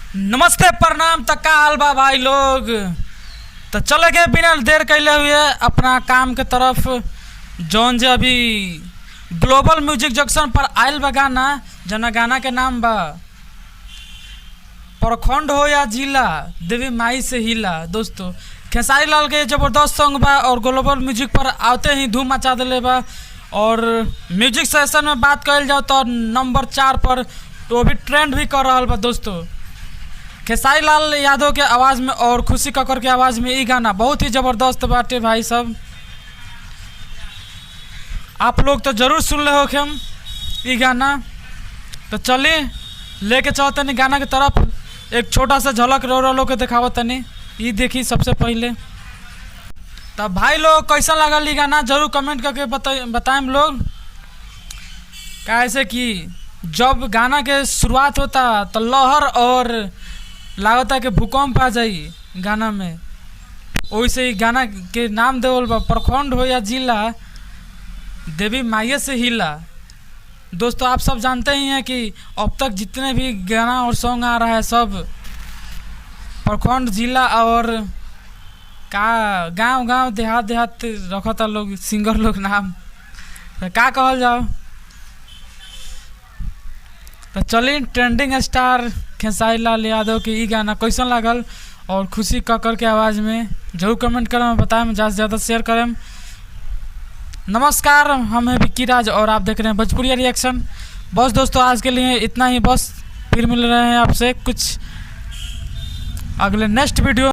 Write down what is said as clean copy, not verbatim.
नमस्ते प्रणाम तक का हाल बा भाई लोग। तो चले गए बिना देर कैले हुए अपना काम के तरफ। जौन जे अभी ग्लोबल म्यूजिक जंक्शन पर आयल बा गाना, जना गाना के नाम बा प्रखंड हो या जिला देवी माई से हिला। दोस्तों खेसारी लाल के जबरदस्त सॉन्ग बा और ग्लोबल म्यूजिक पर आते ही धूम मचा दिले बा। और म्यूजिक सेशन में बात कल जाओ तो नंबर 4 पर तो अभी ट्रेंड भी कर रहा बा। दोस्तों खेसारी लाल यादव के आवाज़ में और खुशी कक्कर के आवाज़ में ये गाना बहुत ही ज़बरदस्त बाटे भाई सब। आप लोग तो जरूर सुन ले हो कि हम ये गाना। तो चलिए लेके चलो तनी गाना की तरफ। एक छोटा सा झलक रो लो के दिखावत तनी, ये देखी सबसे पहले। तब भाई लोग कैसा लगा ये गाना जरूर कमेंट करके बताएं लोग। कैसे कि जब गाना के शुरुआत होता तो लहर और लागता कि भूकंप आ जाई गाना में। वैसे ही गाना के नाम देवल बा प्रखंड हो या जिला देवी माई से हिला। दोस्तों आप सब जानते ही हैं कि अब तक जितने भी गाना और सॉन्ग आ रहा है सब प्रखंड जिला और का गांव गांव देहात देहात रखता लोग सिंगर लोग नाम। तो का कहल जाओ। तो चलिए ट्रेंडिंग स्टार खेसारी लाल यादव के ई गाना कैसन लागल और खुशी कक्कर के आवाज़ में जरूर कमेंट करें, बताएं, ज़्यादा से ज़्यादा शेयर करें। नमस्कार, हम हैं विक्की राज और आप देख रहे हैं भोजपुरिया रिएक्शन। बस दोस्तों आज के लिए इतना ही, बस फिर मिल रहे हैं आपसे कुछ अगले नेक्स्ट वीडियो।